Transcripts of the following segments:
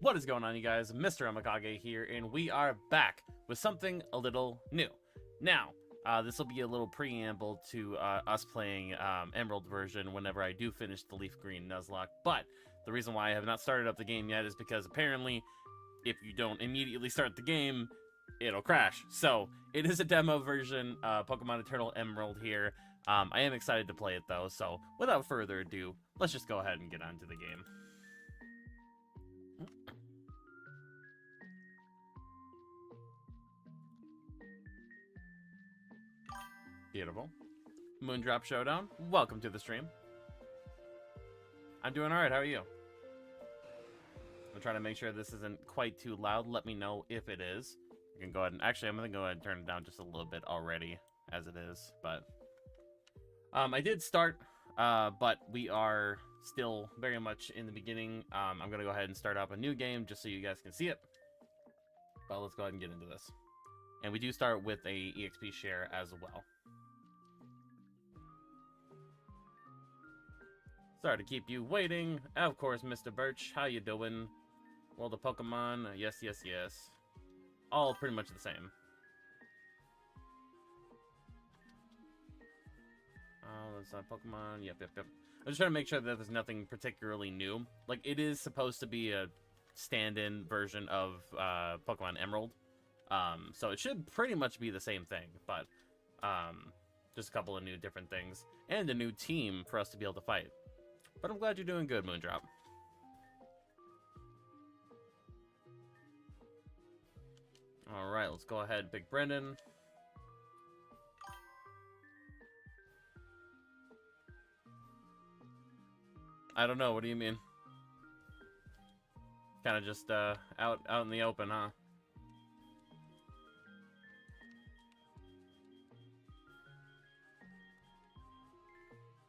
What is going on, you guys? Mr. AMEKAGE here, and we are back with something a little new. Now, this will be a little preamble to us playing Emerald version whenever I do finish the Leaf Green Nuzlocke, but the reason why I have not started up the game yet is because apparently, if you don't immediately start the game, it'll crash. So, it is a demo version, Pokemon Eternal Emerald here. I am excited to play it though, so without further ado, let's just go ahead and get on to the game. Beautiful. Moondrop Showdown, welcome to the stream. I'm doing alright, how are you? I'm trying to make sure this isn't quite too loud. Let me know if it is. You can go ahead and... Actually, I'm going to go ahead and turn it down just a little bit already, as it is. But I did start, but we are still very much in the beginning. I'm going to go ahead and start up a new game just so you guys can see it. But let's go ahead and get into this. And we do start with a EXP share as well. Sorry to keep you waiting. Of course, Mr. Birch, how you doing? World of Pokemon, yes, yes, yes. All pretty much the same. Oh, that's not Pokemon. Yep. I'm just trying to make sure that there's nothing particularly new. Like, it is supposed to be a stand-in version of Pokemon Emerald. So it should pretty much be the same thing, but just a couple of new different things. And a new team for us to be able to fight. But I'm glad you're doing good, Moondrop. Alright, let's go ahead and pick Brendan. I don't know, what do you mean? Kind of just out in the open, huh?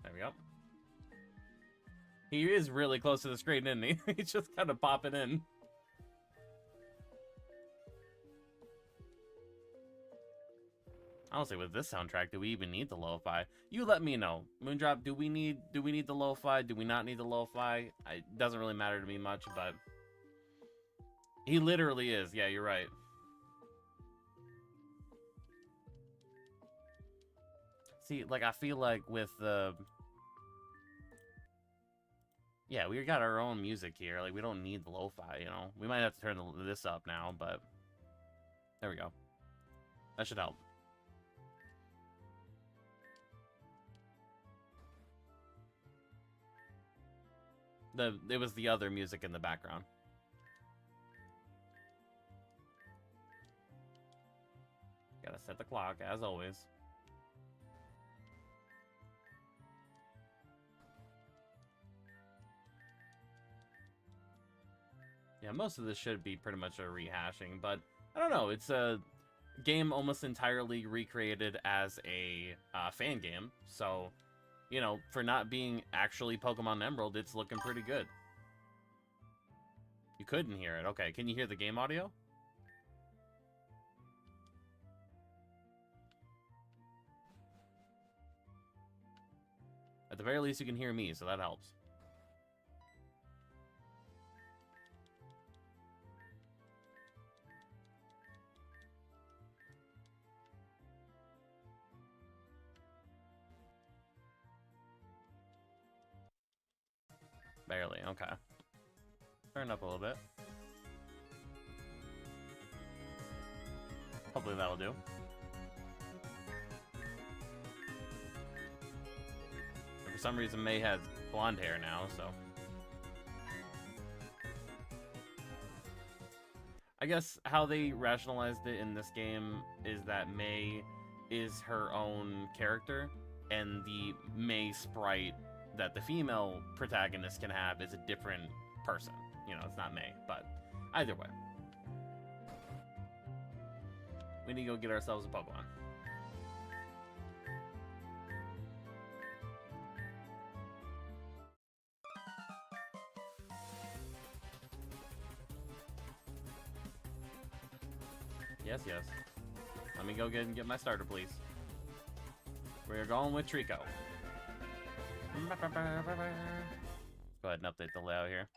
There we go. He is really close to the screen, isn't he? He's just kind of popping in. Honestly, with this soundtrack, do we even need the lo-fi? You let me know. Moondrop, do we need the lo-fi? Do we not need the lo-fi? It doesn't really matter to me much, but he literally is. Yeah, you're right. See, like, I feel like with the... Yeah, we got our own music here. Like, we don't need the lo-fi, you know? We might have to turn this up now, but... There we go. That should help. It was the other music in the background. Gotta set the clock, as always. Yeah, most of this should be pretty much a rehashing, but I don't know. It's a game almost entirely recreated as a fan game, so, you know, for not being actually Pokemon Emerald, it's looking pretty good. You couldn't hear it. Okay, can you hear the game audio? At the very least, you can hear me, so that helps. Barely, okay. Turn up a little bit. Hopefully that'll do. And for some reason, May has blonde hair now, so... I guess how they rationalized it in this game is that May is her own character, and the May sprite that the female protagonist can have is a different person. You know, it's not May, but either way. We need to go get ourselves a Pokemon. Yes, yes. Let me go get my starter, please. We're going with Trico. Let's go ahead and update the layout here.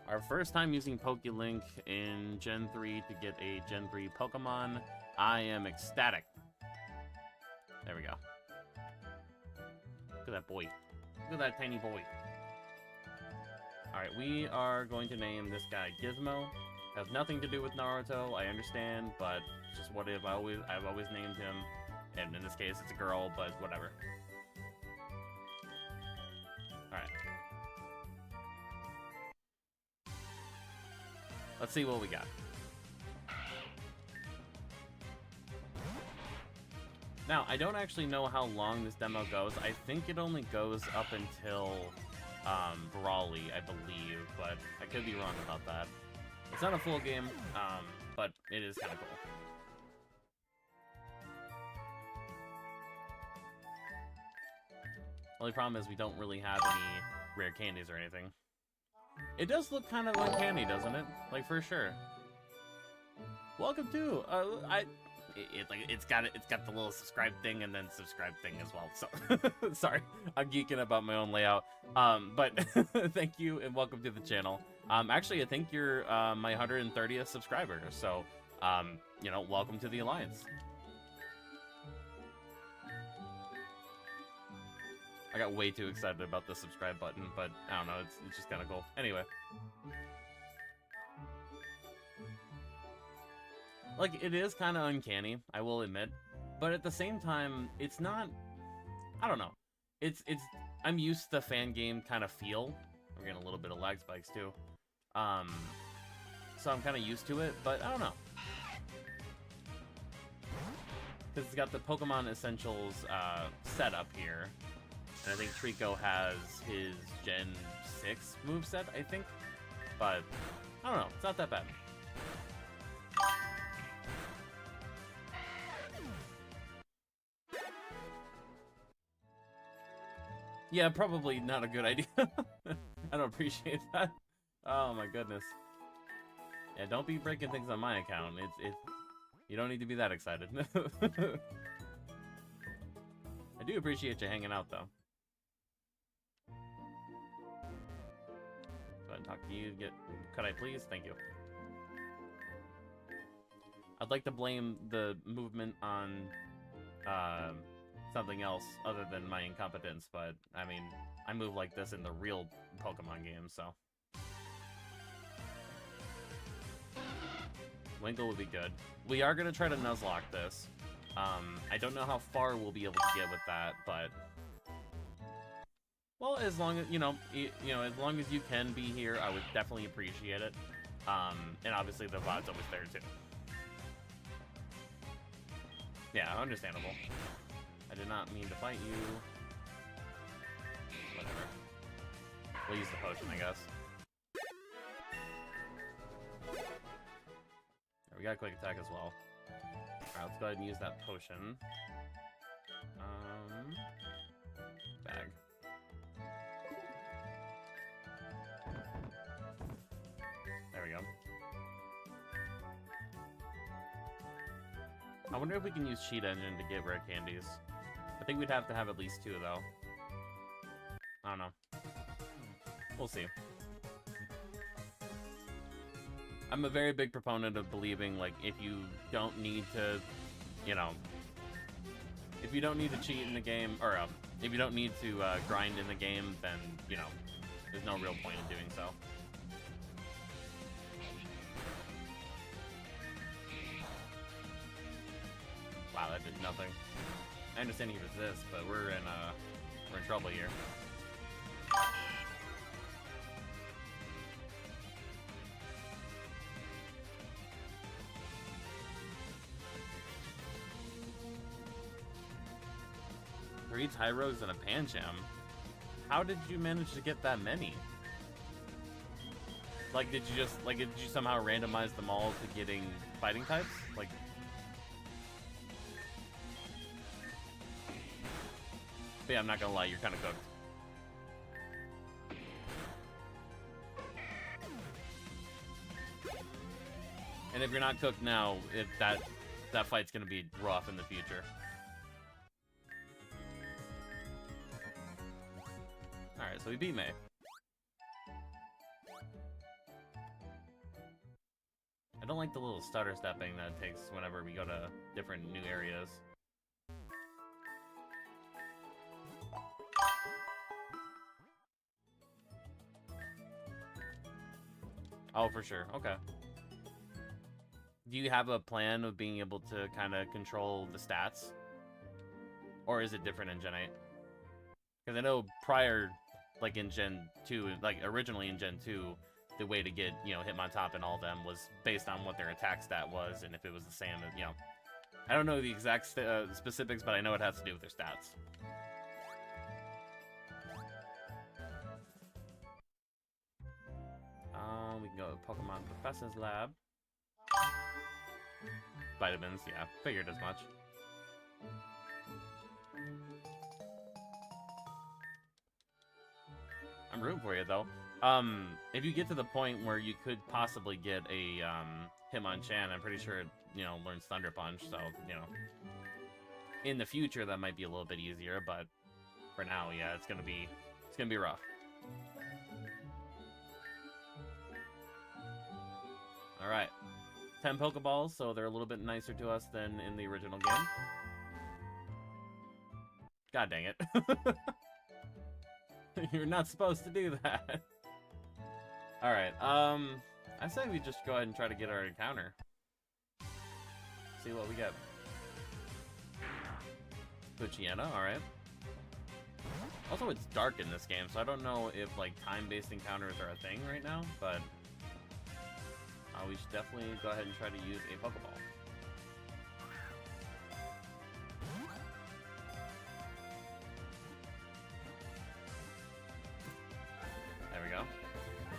Our first time using PokeLink in Gen 3 to get a Gen 3 Pokemon. I am ecstatic. There we go. Look at that boy. Look at that tiny boy. Alright, we are going to name this guy Gizmo. Has nothing to do with Naruto, I understand, but just what if I've always named him. And in this case, it's a girl, but whatever. Alright. Let's see what we got. Now, I don't actually know how long this demo goes. I think it only goes up until Brawly, I believe, but I could be wrong about that. It's not a full game, but it is kind of cool. Only problem is we don't really have any rare candies or anything. It does look kind of uncanny, doesn't it? Like, for sure. Welcome to, it's got the little subscribe thing and then subscribe thing as well. So, sorry, I'm geeking about my own layout. But thank you and welcome to the channel. Actually, I think you're my 130th subscriber. So, you know, welcome to the Alliance. I got way too excited about the subscribe button, but I don't know, it's just kind of cool. Anyway. Like, it is kind of uncanny, I will admit. But at the same time, it's not... I don't know. I'm used to the fan game kind of feel. We're getting a little bit of lag spikes, too. So I'm kind of used to it, but I don't know. Because it's got the Pokemon Essentials setup here. And I think Trico has his Gen 6 moveset, I think. But, I don't know, it's not that bad. Yeah, probably not a good idea. I don't appreciate that. Oh my goodness. Yeah, don't be breaking things on my account. You don't need to be that excited. I do appreciate you hanging out, though. Go ahead and talk to you. Could I please? Thank you. I'd like to blame the movement on something else other than my incompetence, but I mean, I move like this in the real Pokemon game, so. Winkle would be good. We are going to try to Nuzlocke this. I don't know how far we'll be able to get with that, but... Well, as long as, you know, as long as you can be here, I would definitely appreciate it. And obviously the VOD's always there, too. Yeah, understandable. I did not mean to fight you. Whatever. We'll use the potion, I guess. We got a quick attack as well. Alright, let's go ahead and use that potion. Bag. There we go. I wonder if we can use Cheat Engine to get rare candies. I think we'd have to have at least 2, though. I don't know. We'll see. I'm a very big proponent of believing, like, if you don't need to, you know, if you don't need to cheat in the game, or if you don't need to grind in the game, then, you know, there's no real point in doing so. Wow, that did nothing. I understand he resists, but we're in trouble here. Three Tyros and a Pancham? How did you manage to get that many? Like, did you somehow randomize them all to getting fighting types? Like... But yeah, I'm not gonna lie, you're kind of cooked. And if you're not cooked now, that fight's gonna be rough in the future. Alright, so we beat May. I don't like the little stutter stepping that it takes whenever we go to different new areas. Oh, for sure. Okay. Do you have a plan of being able to kind of control the stats? Or is it different in Gen 8? Because I know prior, like in Gen 2, like originally in Gen 2, the way to get, you know, Hitmontop and all of them was based on what their attack stat was, and if it was the same, you know. I don't know the exact specifics, but I know it has to do with their stats. We can go to Pokemon Professor's Lab. Vitamins, yeah, figured as much. I'm rooting for you, though. If you get to the point where you could possibly get a Hitmonchan, I'm pretty sure it, you know, learns Thunder Punch, so, you know. In the future, that might be a little bit easier, but for now, yeah, it's gonna be rough. Alright. 10 Pokeballs, so they're a little bit nicer to us than in the original game. God dang it. You're not supposed to do that. Alright, I say we just go ahead and try to get our encounter. See what we get. Poochyena, alright. Also, it's dark in this game, so I don't know if, like, time-based encounters are a thing right now, but we should definitely go ahead and try to use a Pokeball. There we go.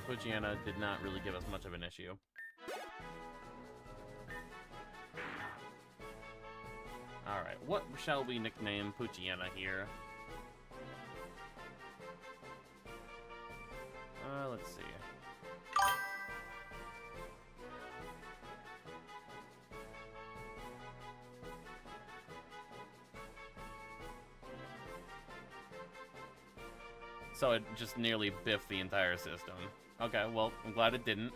Poochyena did not really give us much of an issue. Alright, what shall we nickname Poochyena here? Let's see. So it just nearly biffed the entire system. Okay, well, I'm glad it didn't.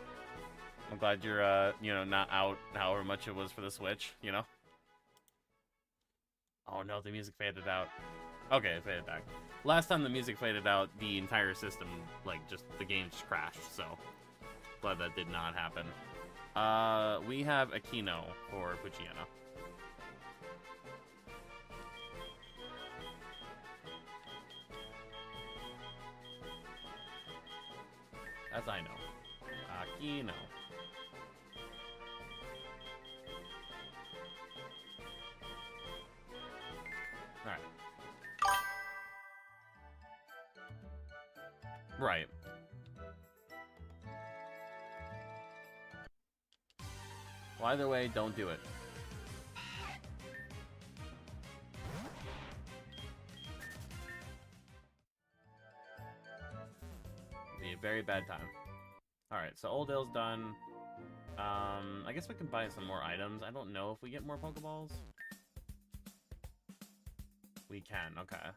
I'm glad you're, you know, not out however much it was for the Switch, you know? Oh no, the music faded out. Okay, it faded back. Last time the music faded out, the entire system, like, just, the game just crashed, so glad that did not happen. We have Aquino for Poochyena. As I know. Aquino. Alright. Right. Well, either way, don't do it. Be a very bad time. Alright, so Old Dale's done. I guess we can buy some more items. I don't know if we get more Pokeballs. We can, okay.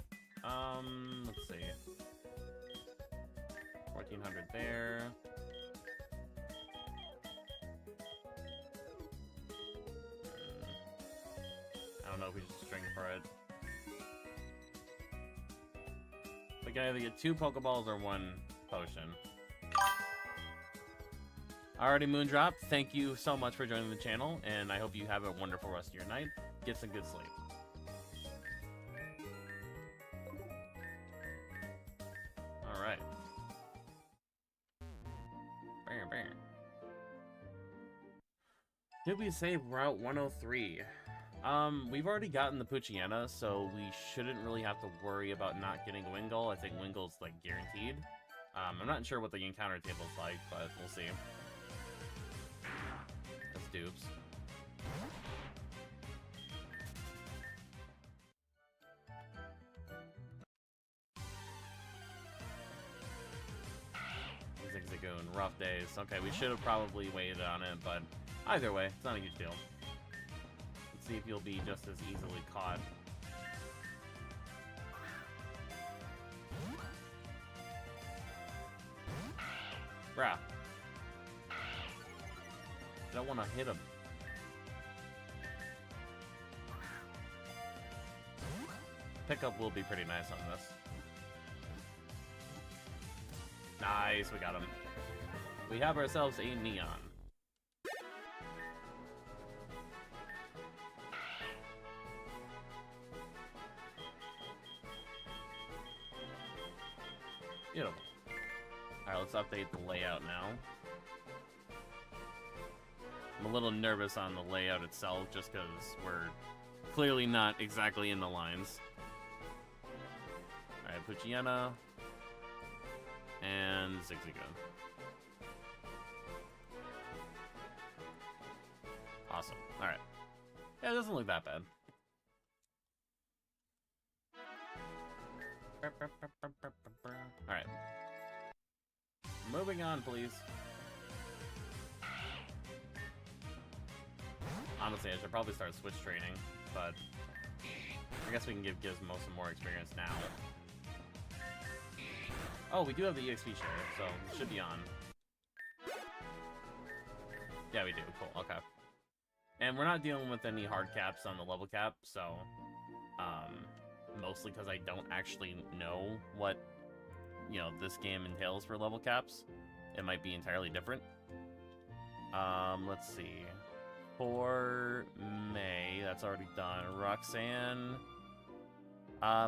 Let's see. 1400 there. I don't know if we should string for it. We can either get 2 Pokeballs or 1 potion. Alrighty, Moondrop, thank you so much for joining the channel, and I hope you have a wonderful rest of your night. Get some good sleep. Alright. Bam, bam. Did we save Route 103? We've already gotten the Poochyena, so we shouldn't really have to worry about not getting Wingull. I think Wingull's, like, guaranteed. I'm not sure what the encounter table's like, but we'll see. That's dupes. Zigzagoon, rough days. Okay, we should have probably waited on it, but either way, it's not a huge deal. Let's see if you'll be just as easily caught. Bruh. I don't want to hit him. Pickup will be pretty nice on this. Nice, we got him. We have ourselves a Neon. Beautiful. Alright, let's update the layout now. I'm a little nervous on the layout itself, just because we're clearly not exactly in the lines. Alright, Puchiana. And Zigzagoon. Awesome. Alright. Yeah, it doesn't look that bad. Alright. Moving on, please. Honestly, I should probably start switch training, but I guess we can give Gizmo some more experience now. Oh, we do have the EXP share, so it should be on. Yeah, we do. Cool. Okay. And we're not dealing with any hard caps on the level cap, so mostly because I don't actually know what, you know, this game entails for level caps. It might be entirely different. Let's see. For May, that's already done. Roxanne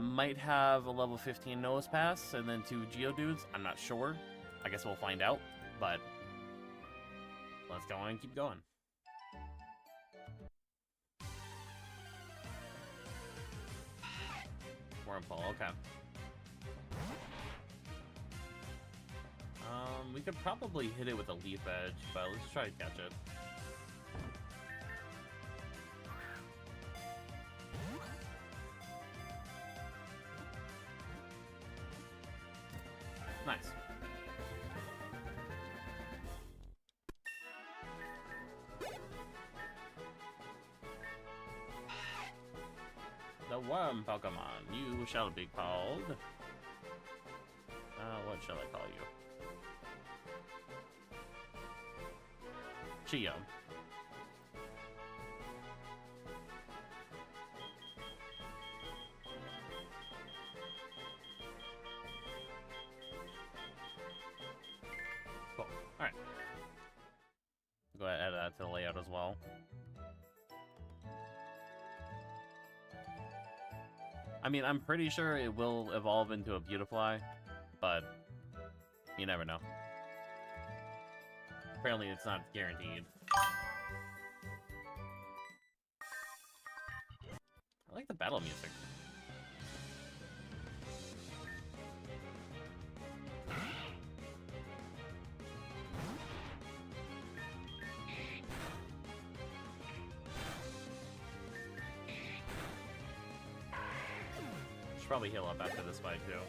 might have a level 15 nose pass, and then 2 Geodudes. I'm not sure. I guess we'll find out, but let's go on and keep going. Wormpole, okay. We could probably hit it with a Leaf Edge, but let's try to catch it. Nice. The worm Pokemon, you shall be called. What shall I call you? Chio. Cool. Alright. Go ahead and add that to the layout as well. I mean, I'm pretty sure it will evolve into a Beautifly, but you never know. Apparently it's not guaranteed. I like the battle music. Should probably heal up after this fight too.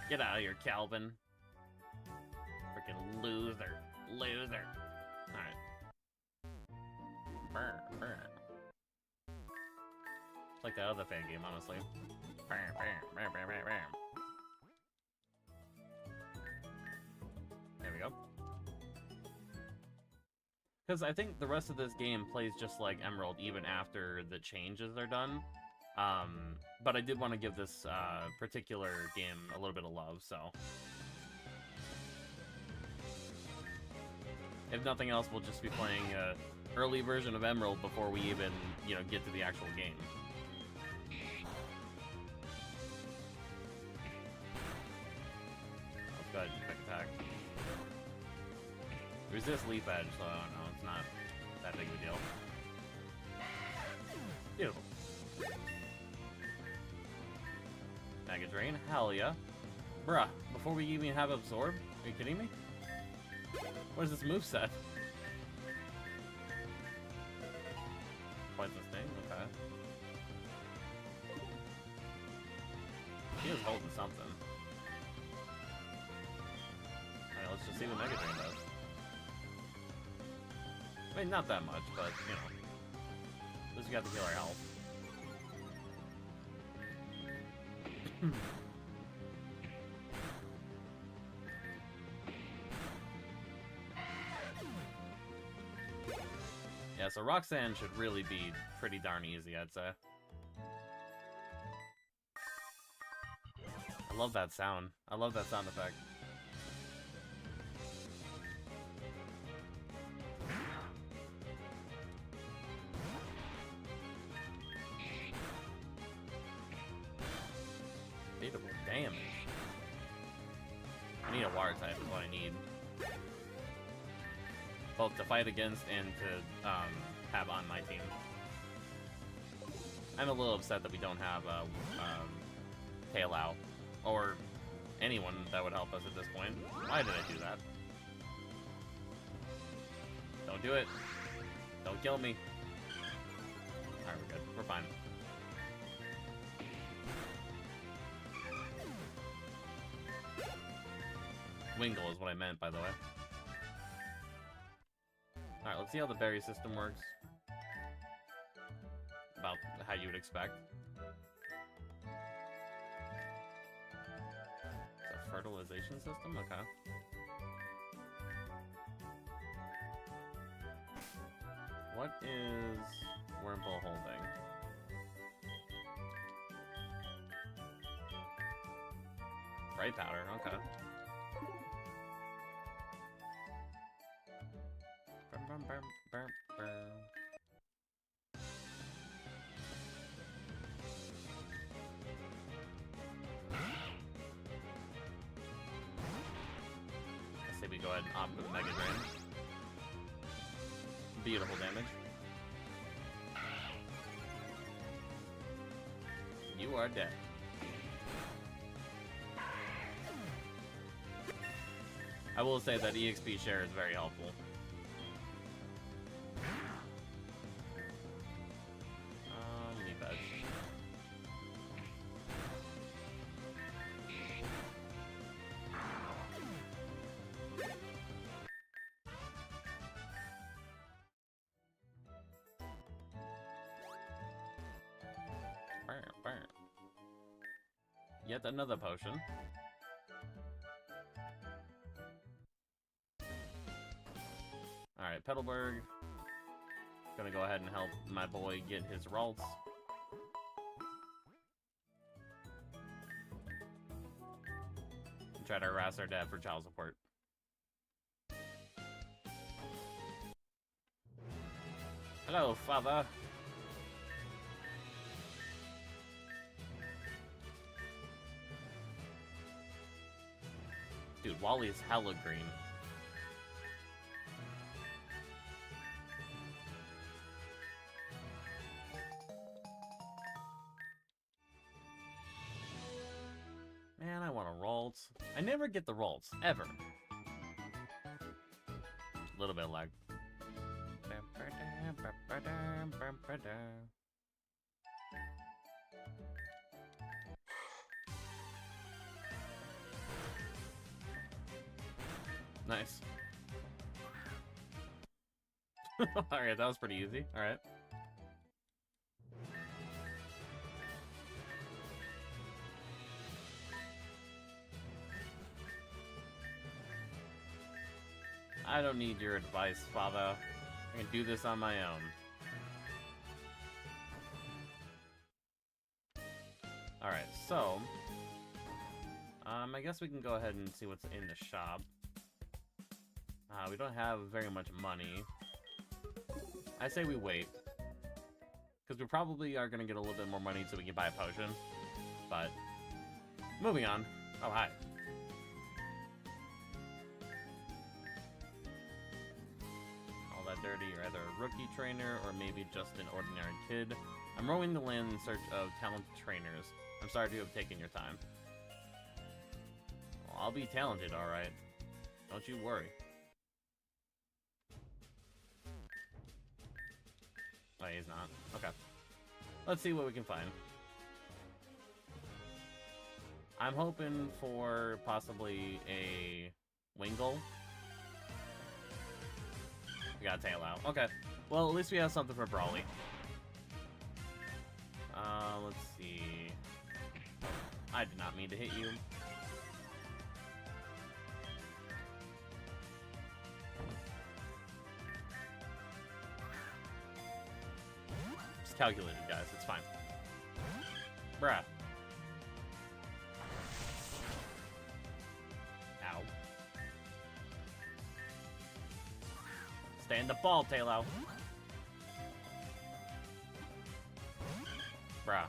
Get out of here, Calvin. Freaking loser. Loser. Alright. Burr, burr. It's like that other fan game, honestly. Burr, burr, burr, burr, burr, burr. There we go. Because I think the rest of this game plays just like Emerald even after the changes are done. But I did want to give this particular game a little bit of love, so. If nothing else, we'll just be playing an early version of Emerald before we even, you know, get to the actual game. Let's go ahead and quick attack. Resist Leaf Edge, so I don't know, it's not that big of a deal. Beautiful. Mega Drain, hell yeah. Bruh, before we even have Absorb? Are you kidding me? What is this moveset? Poisonous thing? Okay. He was holding something. Alright, let's just see what Mega Drain does. I mean, not that much, but, you know. At least we got to heal our health. Yeah, so Roxanne should really be pretty darn easy, I'd say. I love that sound. I love that sound effect. Beatable damage. I need a water type is what I need. Both to fight against and to have on my team. I'm a little upset that we don't have Tail Out. Or anyone that would help us at this point. Why did I do that? Don't do it. Don't kill me. Alright, we're good. We're fine. Wingle is what I meant, by the way. Alright, let's see how the berry system works. About how you would expect. It's a fertilization system? Okay. What is Wurmple holding? Bright powder, okay. I say we go ahead and opt for the Mega Drain. Beautiful damage. You are dead. I will say that EXP share is very helpful. Leaf Edge. Yet another potion. Alright, Petalburg. Gonna go ahead and help my boy get his Ralts. And try to harass our dad for child support. Hello, father. Dude, Wally is hella green. Man, I want a Ralts. I never get the Ralts, ever. A little bit of lag. Nice. Alright, that was pretty easy. Alright. I don't need your advice, father. I can do this on my own. Alright, so... I guess we can go ahead and see what's in the shop. We don't have very much money. I say we wait. Because we probably are going to get a little bit more money so we can buy a potion. But, moving on. Oh, hi. All that dirty, you're either a rookie trainer or maybe just an ordinary kid. I'm roaming the land in search of talented trainers. I'm sorry to have taken your time. Well, I'll be talented, alright. Don't you worry. Oh, he's not. Okay. Let's see what we can find. I'm hoping for possibly a Wingull. We got a Tail Out. Okay. Well, at least we have something for Brawly. Let's see. I did not mean to hit you. It's calculated, guys. It's fine. Bruh. Ow. Stay in the ball, Talo. Bruh.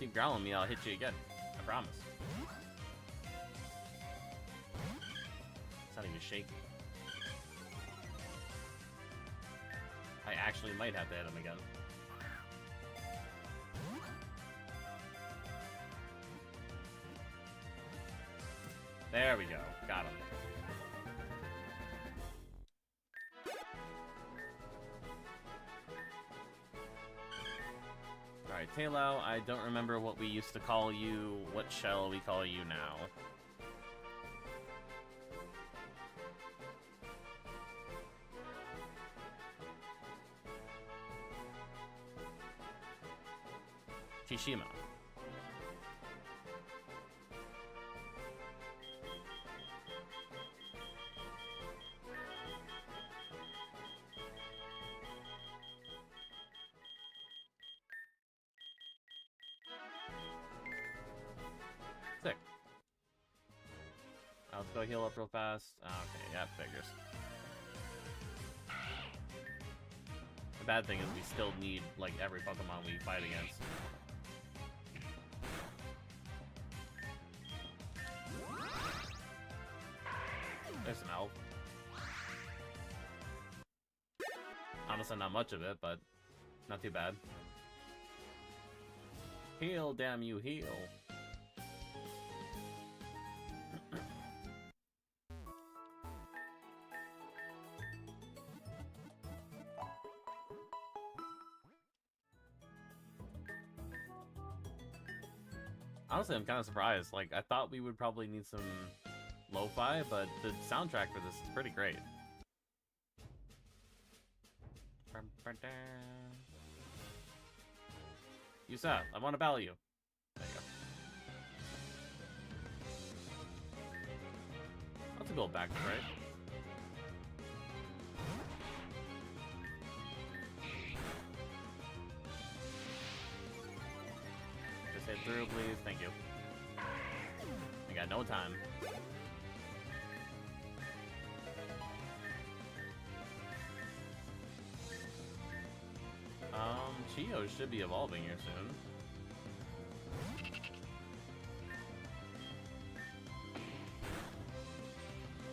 Keep growling me, I'll hit you again. I promise. It's not even shaking. I actually might have to hit him again. There we go. Got him. Alright, Talo, I don't remember what we used to call you. What shall we call you now? Tishima. Sick. Let's go heal up real fast. Okay, yeah, figures. The bad thing is we still need, like, every Pokemon we fight against. There's an elf. Honestly, not much of it, but not too bad. Heal, damn you, heal. Honestly, I'm kind of surprised. Like, I thought we would probably need some lo-fi, but the soundtrack for this is pretty great. Yusa, I want to battle you. There you go. That's a gold back, right? Just hit through, please. Thank you. I got no time. Chio should be evolving here soon.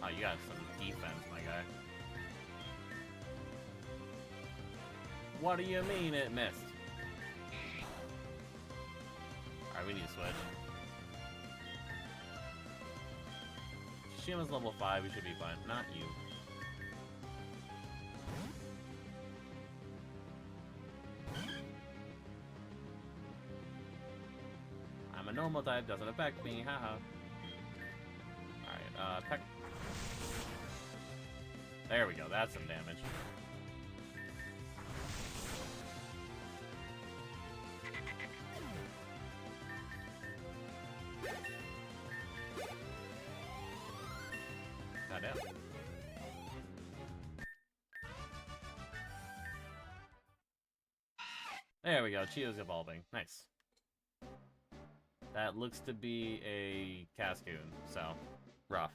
Oh, you got some defense, my guy. What do you mean it missed? Alright, we need to switch. Shima's level 5, we should be fine. Not you. I'm a normal type, doesn't affect me, haha. Alright, peck. There we go, that's some damage. Goddamn. There we go, Chio's evolving. Nice. That looks to be a Cascoon, so rough.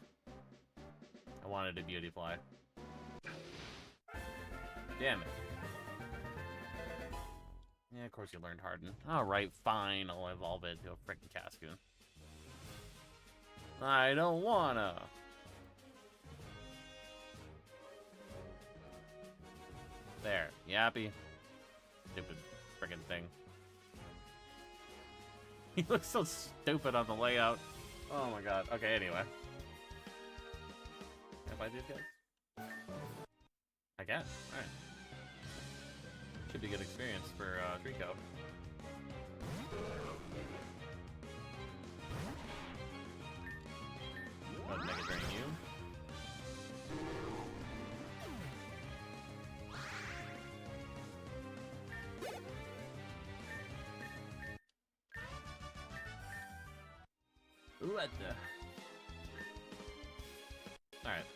I wanted a Beautifly. Damn it. Yeah, of course you learned Harden. Alright, fine, I'll evolve it to a freaking Cascoon. I don't wanna. There, you happy? Stupid freaking thing. He looks so stupid on the layout. Oh my god. Okay, anyway. Can I fight these guys? I can. Alright. Should be a good experience for Trico. Let's make it drain you. What the? Alright.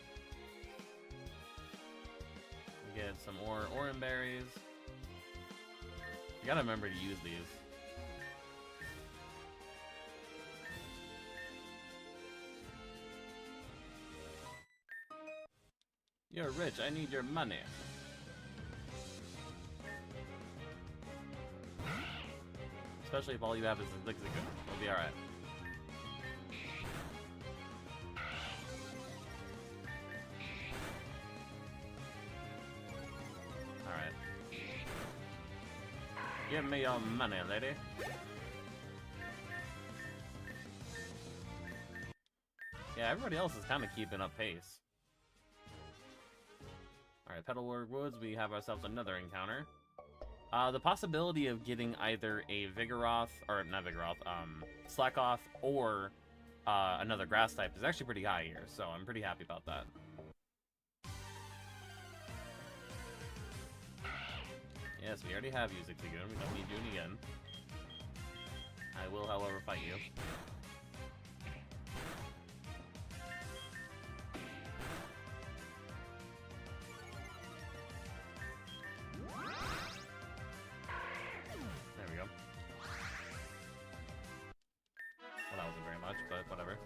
Get some orange berries. You gotta remember to use these. You're rich, I need your money. Especially if all you have is a Zigzagoon. We'll be alright. Alright. Give me your money, lady. Yeah, everybody else is kind of keeping up pace. Alright, Petalwork Woods, we have ourselves another encounter. The possibility of getting either a Vigoroth, or not Vigoroth, Slackoth, or another grass type is actually pretty high here, so I'm pretty happy about that. Yes, we already have you, Zigzagoon. We don't need you again. I will, however, fight you. There we go. Well, that wasn't very much, but whatever.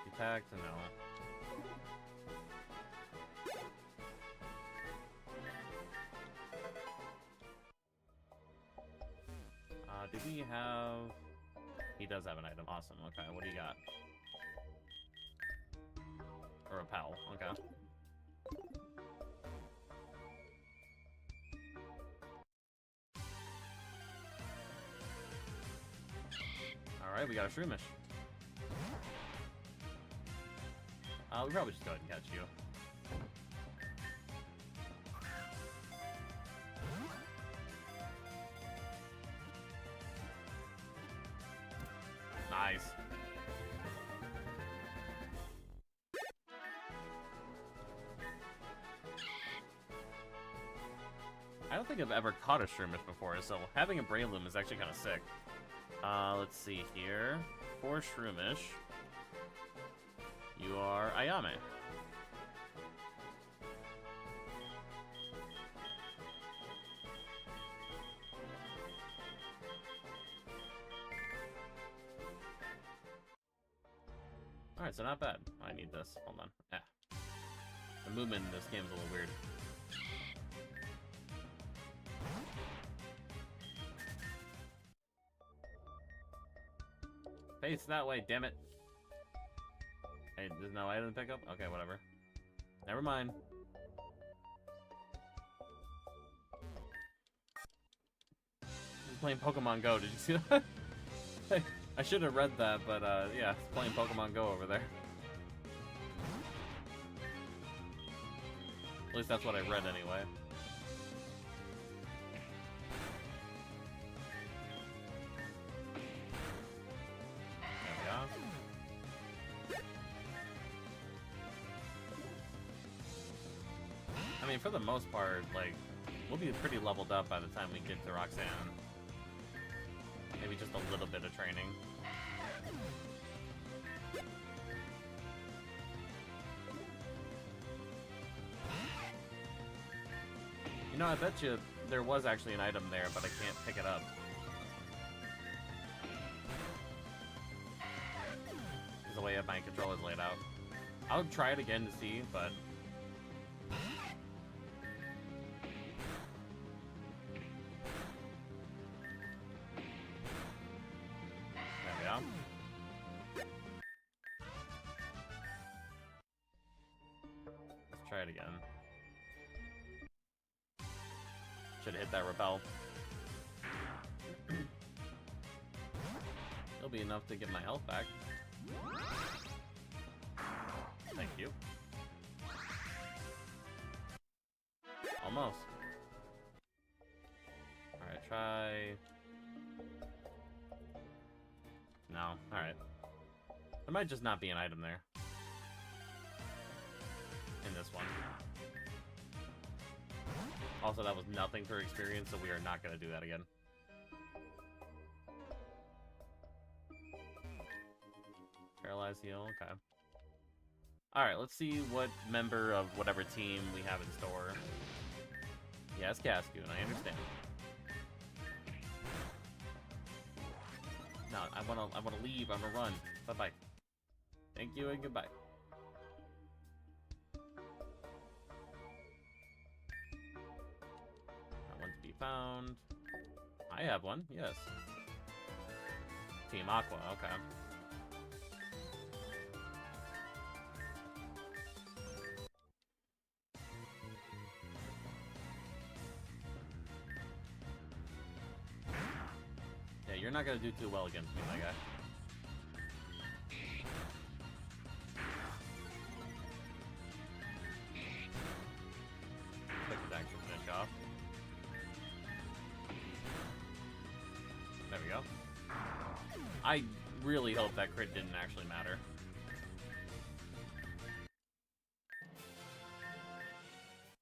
Detect, no. Did he have... He does have an item. Awesome. Okay, what do you got? A repel. Okay. Alright, we got a Shroomish. We probably just go ahead and catch you. Nice. I don't think I've ever caught a Shroomish before, so having a Breloom is actually kind of sick. Let's see here. For Shroomish, you are Ayame. Alright, so not bad. I need this. Hold on. Yeah. The movement in this game is a little weird. Face that way, damn it. Hey, there's no item to pick up? Okay, whatever. Never mind. He's playing Pokemon Go. Did you see that? Hey, I should have read that, but yeah, it's playing Pokemon Go over there. At least that's what I read anyway. I mean, for the most part, like, we'll be pretty leveled up by the time we get to Roxanne. Maybe just a little bit of training. You know, I bet you there was actually an item there, but I can't pick it up. Because the way my controller's laid out. I'll try it again to see, but... Try it again. Should have hit that repel. It'll be enough to get my health back. Thank you. Almost. Alright, try... No, alright. There might just not be an item there. In this one. Also, that was nothing for experience, so we are not going to do that again. Paralyzed heal, okay. Alright, let's see what member of whatever team we have in store. Yes, Cascoon, I understand. No, I wanna leave, I'm gonna run. Bye-bye. Thank you and goodbye. That one to be found. I have one, yes. Team Aqua, okay. Yeah, you're not gonna do too well against me, my guy. Quick attack to finish off. There we go. I really hope that crit didn't actually matter.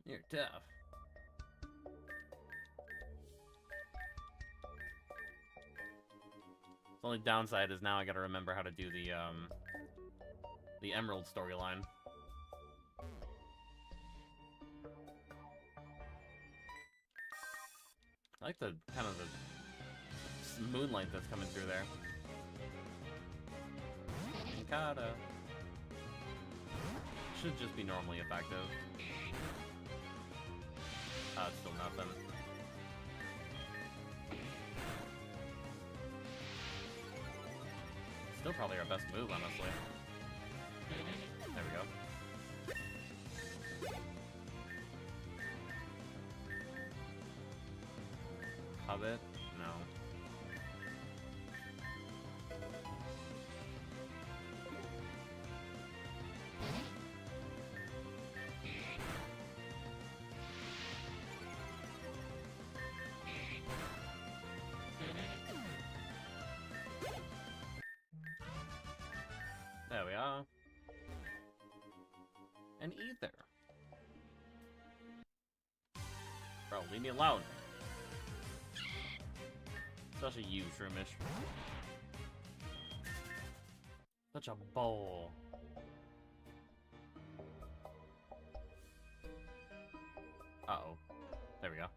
You're tough. The only downside is now I gotta remember how to do the Emerald storyline. I like the kind of the moonlight that's coming through there. Kata. Should just be normally effective. It's still nothing. Still probably our best move, honestly. There we go. Covet? No. There we are. An ether. Bro, leave me alone. Especially you, Shroomish. Such a bowl. Uh-oh. There we go.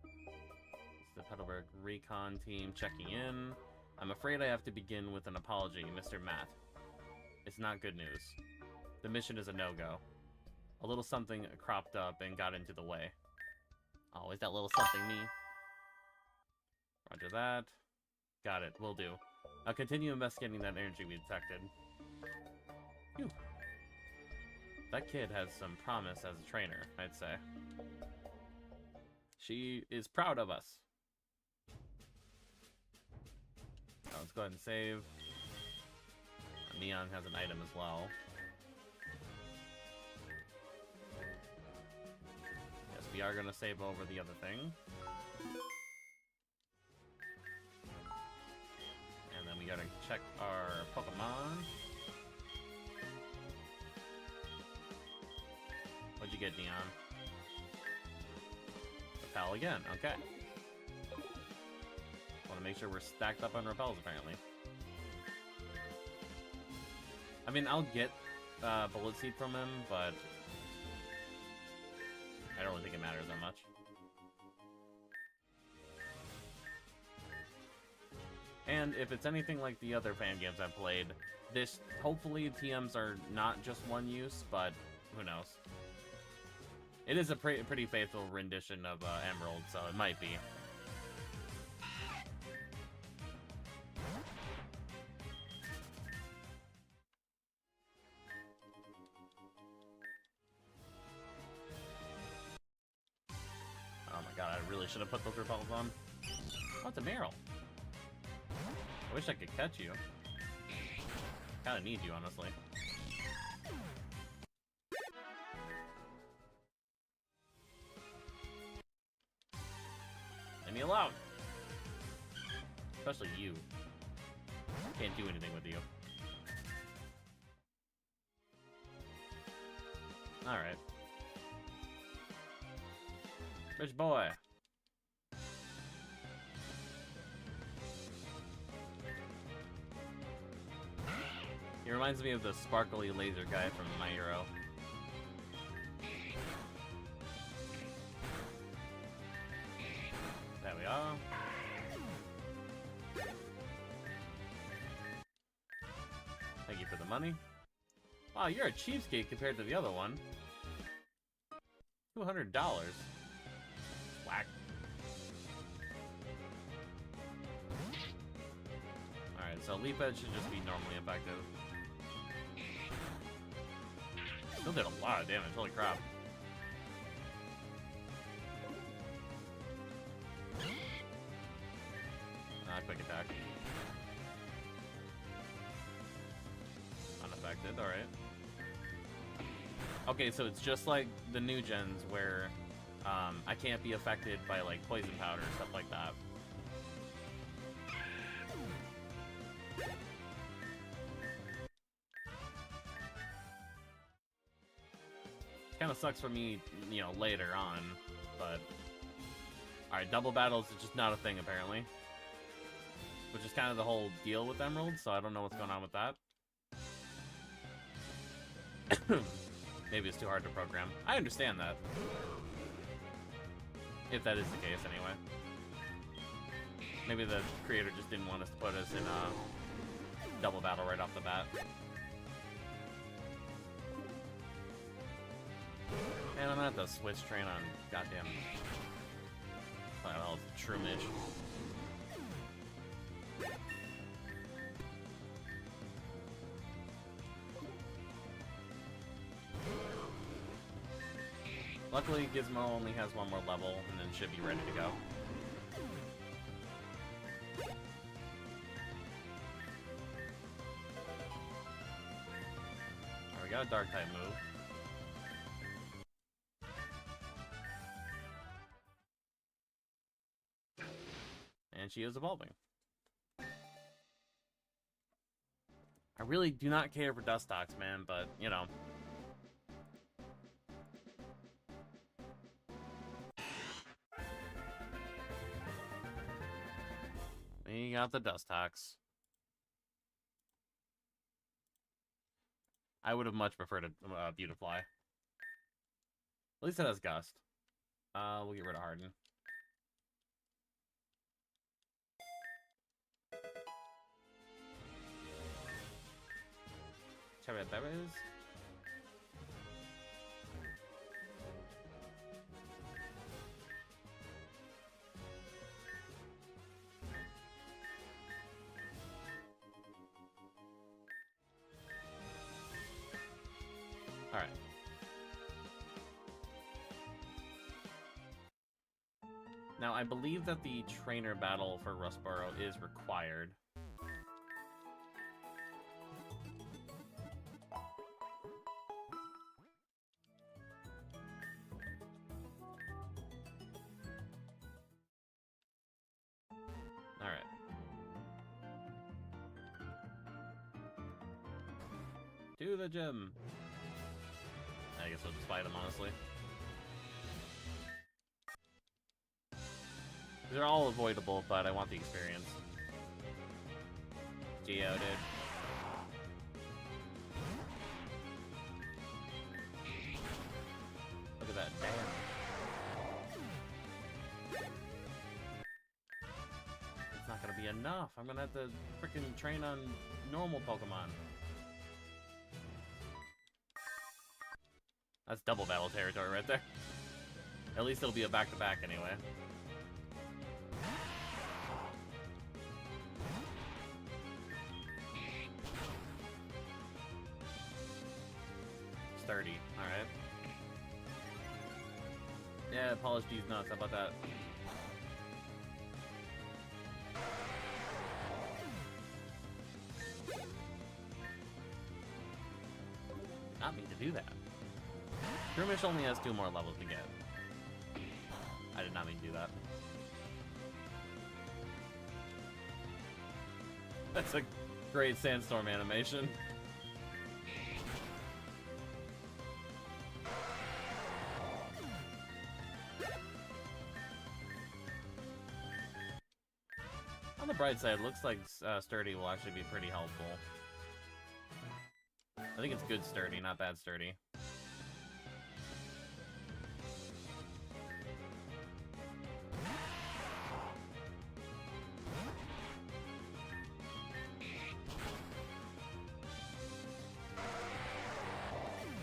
It's the Petalburg Recon team checking in. I'm afraid I have to begin with an apology, Mr. Matt. It's not good news. The mission is a no-go. A little something cropped up and got into the way. Oh, is that little something me? Roger that. Got it, will do. I'll continue investigating that energy we detected. Phew. That kid has some promise as a trainer, I'd say. She is proud of us. Oh, let's go ahead and save. Neon has an item as well. Yes, we are going to save over the other thing. And then we got to check our Pokemon. What'd you get, Neon? Repel again, okay. Want to make sure we're stacked up on repels, apparently. I mean, I'll get Bullet Seed from him, but I don't really think it matters that much. And if it's anything like the other fan games I've played, this, hopefully TMs are not just one use, but who knows. It is a pretty faithful rendition of Emerald, so it might be. God, I really should have put those repels on. Oh, it's a Meryl. I wish I could catch you. Kinda need you, honestly. Leave me alone! Especially you. Can't do anything with you. Alright. Rich boy. He reminds me of the sparkly laser guy from My Hero. There we are. Thank you for the money. Wow, you're a cheapskate compared to the other one. $200. Whack. Alright, so Leap Edge should just be normally effective. Still did a lot of damage, holy crap. Quick attack. Unaffected, alright. Okay, so it's just like the new gens where I can't be affected by like poison powder and stuff like that. Kind of sucks for me, you know, later on, but... Alright, double battles is just not a thing, apparently. Which is kind of the whole deal with Emerald, so I don't know what's going on with that. Maybe it's too hard to program. I understand that. If that is the case, anyway. Maybe the creator just didn't want us to put us in a double battle right off the bat. Man, I'm gonna have to switch train on goddamn... What the hell is Shroomish? Luckily, Gizmo only has one more level, and then should be ready to go. Alright, we got a Dark-type move. And she is evolving. I really do not care for Dustox, man, but, you know. We got the Dustox. I would have much preferred a Beautifly. At least it has Gust. We'll get rid of Harden. Berries. All right. Now, I believe that the trainer battle for Rustboro is required. To the gym. I guess we'll just fight him, honestly. They're all avoidable, but I want the experience. Geo, dude. Look at that, damn. It's not gonna be enough. I'm gonna have to freaking train on normal Pokemon. That's double battle territory right there. At least it'll be a back-to-back anyway. Sturdy, alright. Yeah, polish these nuts, how about that? Not mean to do that. Shroomish only has 2 more levels to get. I did not mean to do that. That's a great sandstorm animation. On the bright side, looks like Sturdy will actually be pretty helpful. I think it's good sturdy, not bad sturdy.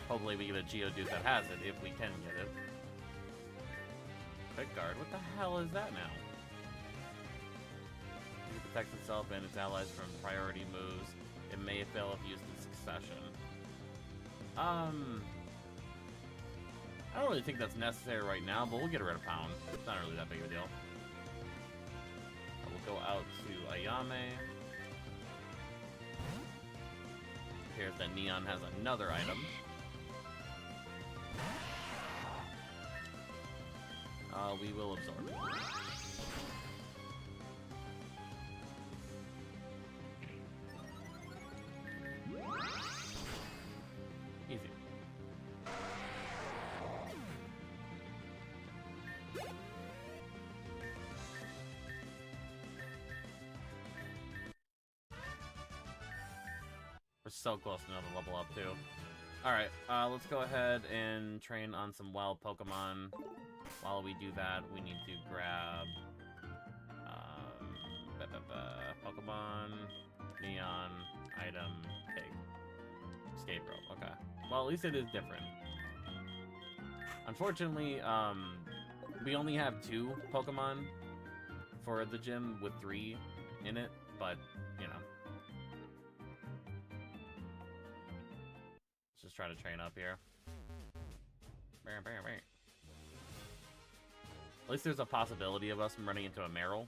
Hopefully we get a Geodude that has it, if we can get it. Quick Guard, what the hell is that now? It protects itself and its allies from priority moves. It may fail if used in succession. I don't really think that's necessary right now, but we'll get rid of Pound. It's not really that big of a deal. We'll go out to Ayame. Here's that Neon has another item. We will absorb it. Easy. We're so close to another level up, too. Alright, let's go ahead and train on some wild Pokemon. While we do that, we need to grab Pokemon, Neon, item, pig. Escape rope, okay. Well, at least it is different. Unfortunately, we only have 2 Pokemon for the gym with 3 in it, but, you know. Let's just try to train up here. At least there's a possibility of us running into a Meryl.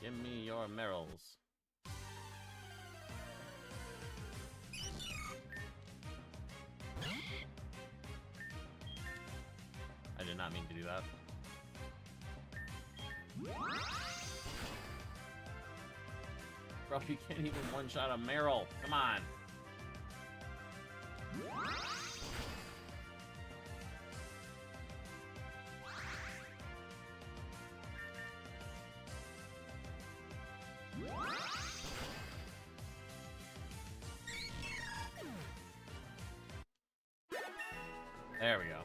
Give me your Meryls. I did not mean to do that. Bro, you can't even one-shot a Meryl. Come on. There we go.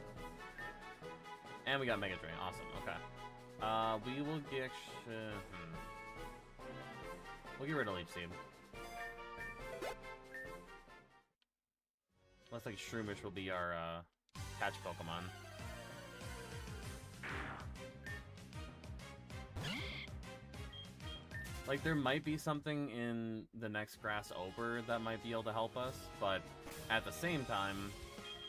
And we got Mega Drain. Awesome. Okay. We will get... We'll get rid of Leech Seed. Looks like Shroomish will be our catch Pokemon. Like, there might be something in the next grass over that might be able to help us, but at the same time,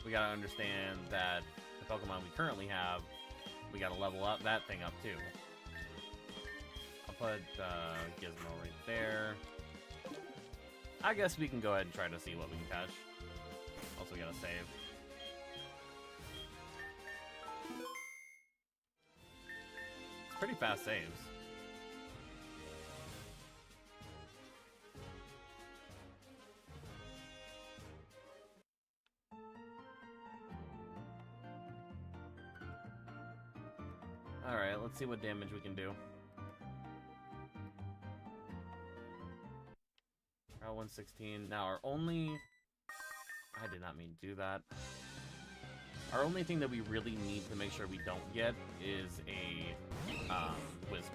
we gotta understand that the Pokemon we currently have, we gotta level up that thing up too. I'll put Gizmo right there. I guess we can go ahead and try to see what we can catch. Also, we gotta save. It's pretty fast saves. Alright, let's see what damage we can do. Route 116. Now, our only... I did not mean to do that. Our only thing that we really need to make sure we don't get is a Whisper.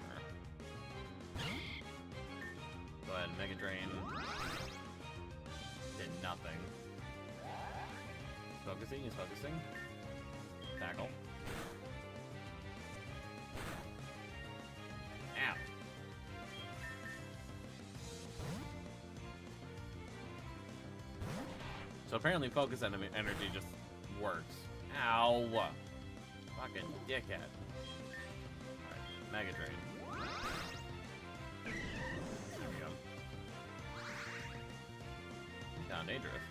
Go ahead, Mega Drain. Did nothing. Focusing, he's focusing. Tackle. Ow. So apparently focus energy just works. Ow! Fucking dickhead. Alright, Mega Drain. There we go. He's kinda dangerous.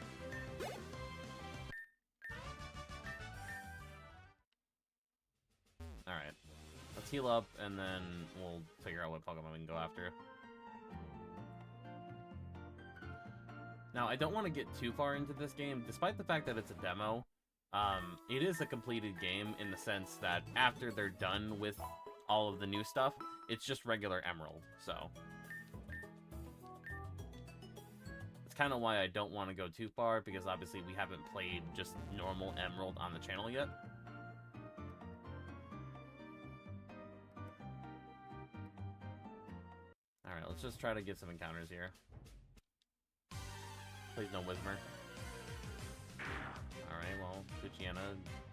Alright. Let's heal up, and then we'll figure out what Pokemon we can go after. Now, I don't want to get too far into this game, despite the fact that it's a demo. It is a completed game in the sense that after they're done with all of the new stuff, it's just regular Emerald, so. It's kind of why I don't want to go too far, because obviously we haven't played just normal Emerald on the channel yet. Alright, let's just try to get some encounters here. Please no Whismer. Alright, well, Luciana,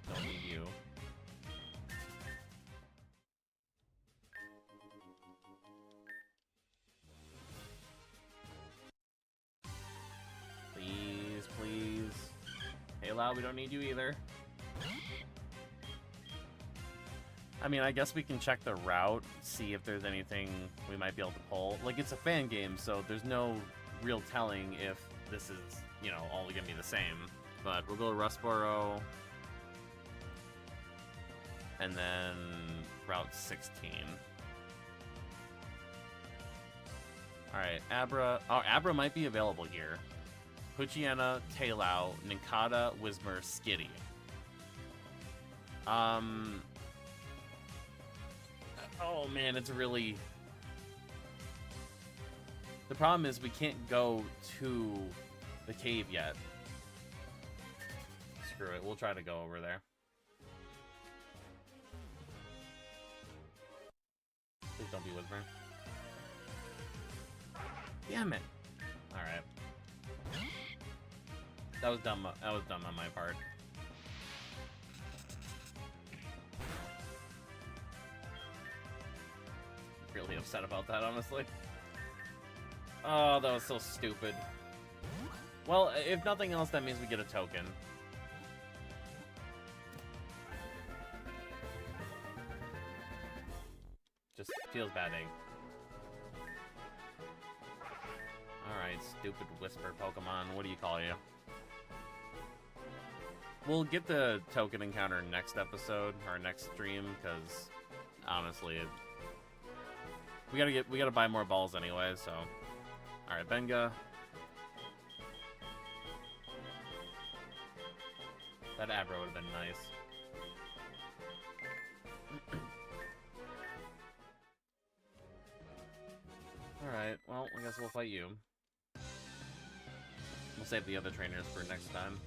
don't need you. Please, please. Hey, Lau, we don't need you either. I mean, I guess we can check the route, see if there's anything we might be able to pull. Like, it's a fan game, so there's no real telling if this is, you know, all gonna be the same. But we'll go Rustboro. And then Route 16. Alright, Abra. Oh, Abra might be available here. Puchiana, Tailao, Ninkata, Whismer, Skitty. Oh man, it's really... The problem is we can't go to the cave yet. Screw it, we'll try to go over there. Please don't be Whismer. Damn it! Alright. That was dumb on my part. Really upset about that, honestly. Oh, that was so stupid. Well, if nothing else, that means we get a token. Just feels bad, eh? Alright, stupid Whisper Pokemon. What do you call you? We'll get the token encounter next episode, or next stream, because honestly, we gotta buy more balls anyway, so. Alright, Benga. That Abra would have been nice. Alright, well, I guess we'll fight you. We'll save the other trainers for next time.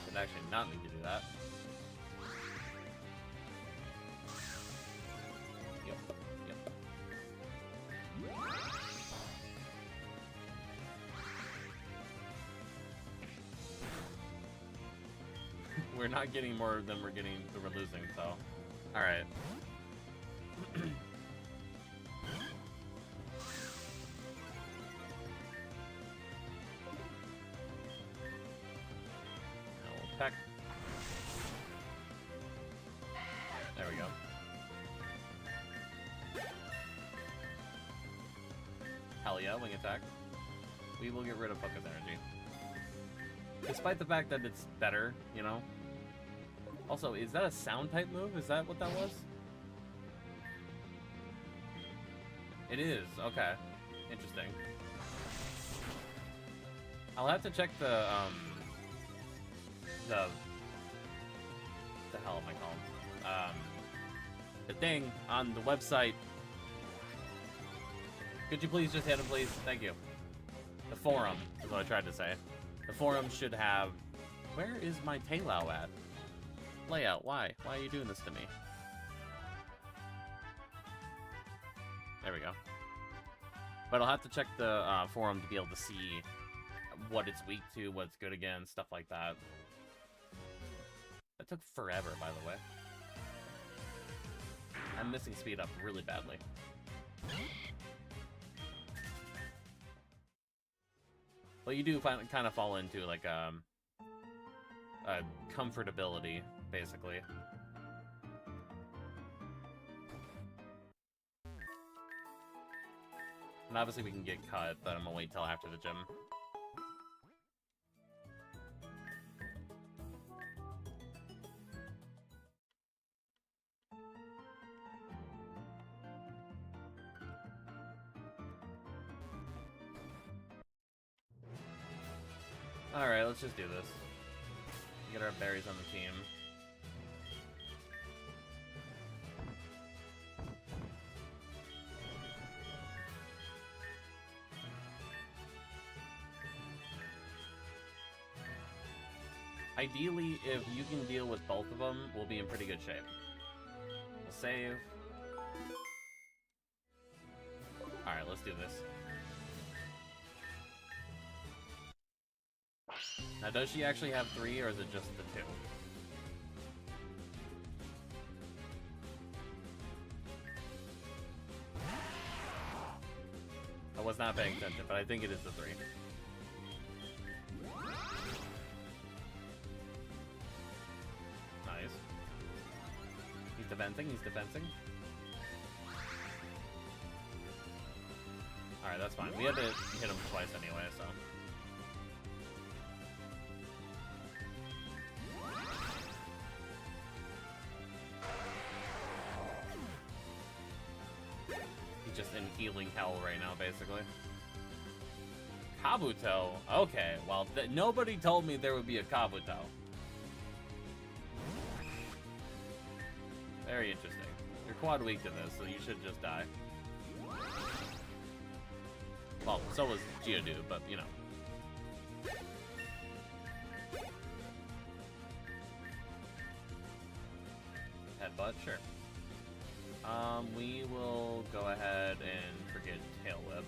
Did actually not need to do that. Yep, yep. We're not getting more than we're losing, so. Alright. Peck. There we go. Hell yeah, wing attack. We will get rid of Focus Energy. Despite the fact that it's better, you know? Also, is that a sound type move? Is that what that was? It is, okay. Interesting. I'll have to check the hell am I calling? The thing on the website. Could you please just hit him, please? Thank you. The forum is what I tried to say. The forum should have... Where is my Tailao at? Layout, why? Why are you doing this to me? There we go. But I'll have to check the forum to be able to see what it's weak to, what it's good against, stuff like that. That took forever, by the way. I'm missing speed up really badly. Well, you do kind of fall into, like, a comfortability, basically. And obviously we can get cut, but I'm gonna wait till after the gym. Alright, let's just do this. Get our berries on the team. Ideally, if you can deal with both of them, we'll be in pretty good shape. We'll save. Alright, let's do this. Now, does she actually have 3, or is it just the 2? I was not paying attention, but I think it is the 3. Nice. He's defending, he's defending. Alright, that's fine. We had to hit him twice anyway, so... just in healing hell right now, basically. Kabuto? Okay, well, nobody told me there would be a Kabuto. Very interesting. You're quad weak to this, so you should just die. Well, so was Geodude, but, you know. Headbutt? Sure. We will go ahead and forget Tail Whip.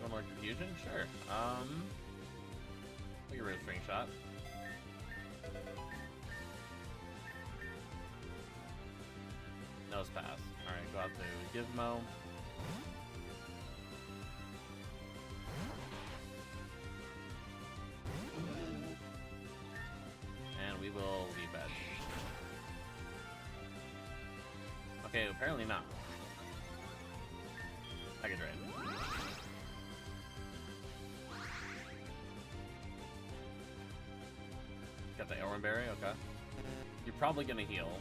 One more confusion? Sure. We get rid of String Shot. Nose Pass. Alright, go out to Gizmo. And we will leave that. Okay, apparently not. Package Raid. Got the Elrond Berry, okay. You're probably gonna heal.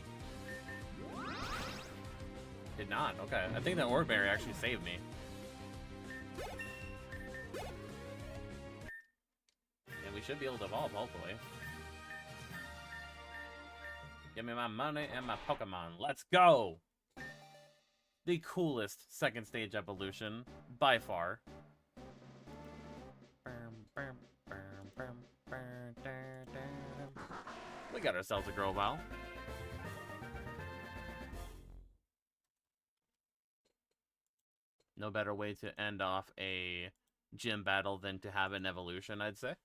Did not, okay. I think that Orb Berry actually saved me. And we should be able to evolve, hopefully. Give me my money and my Pokemon. Let's go! The coolest second stage evolution, by far. We got ourselves a Grovyle. No better way to end off a gym battle than to have an evolution, I'd say.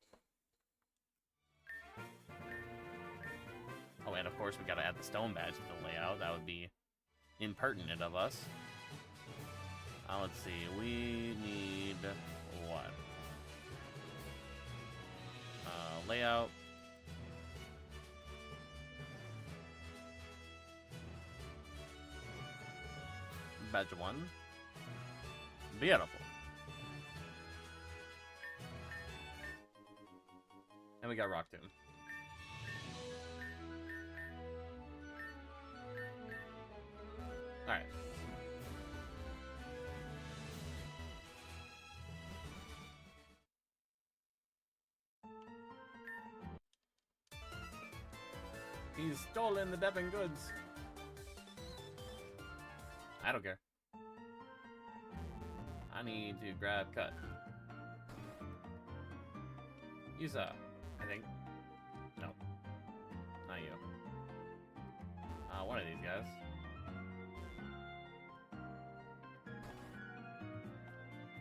Oh, and of course we gotta add the stone badge to the layout. That would be impertinent of us. Let's see. We need what? Layout. Badge 1. Beautiful. And we got Rock Tomb. Alright. He's stolen the Devon goods. I don't care. I need to grab Cut. Use I think. No. Not you. One of these guys.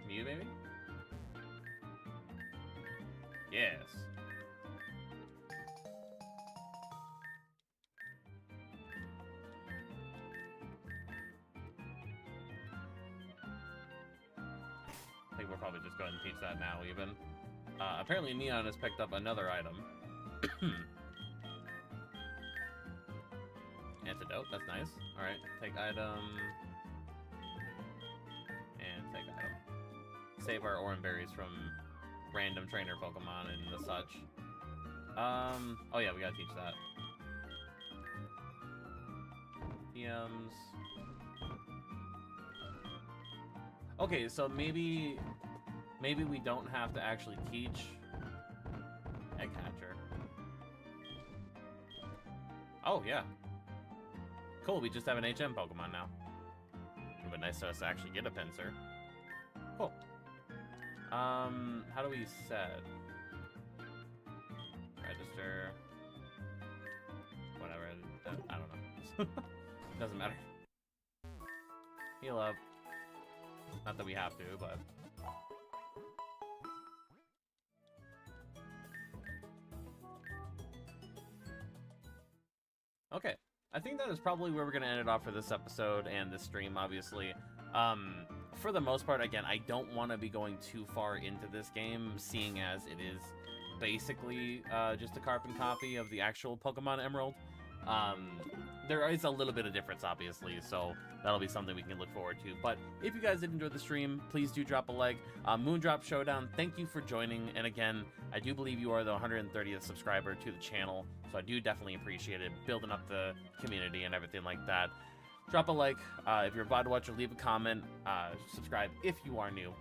Mew, maybe? Yes. I think we'll probably just go ahead and teach that now, even. Apparently Neon has picked up another item. Antidote, that's nice. Alright, take item. And take item. Save our Oran Berries from random trainer Pokemon and the such. Oh yeah, we gotta teach that. PMs. Okay, so maybe we don't have to actually teach Egg Hatcher. Oh, yeah. Cool, we just have an HM Pokemon now. It would be nice to us to actually get a Pinsir. Cool. How do we set? Register. Whatever. I don't know. Doesn't matter. Heal up. Not that we have to, but... Okay. I think that is probably where we're going to end it off for this episode and this stream, obviously. For the most part, again, I don't want to be going too far into this game, seeing as it is basically just a carbon copy of the actual Pokemon Emerald. There is a little bit of difference, obviously, so that'll be something we can look forward to. But if you guys did enjoy the stream, please do drop a like. Moondrop Showdown, thank you for joining. And again, I do believe you are the 130th subscriber to the channel, so I do definitely appreciate it, building up the community and everything like that. Drop a like. If you're a VOD watcher, leave a comment. Subscribe if you are new.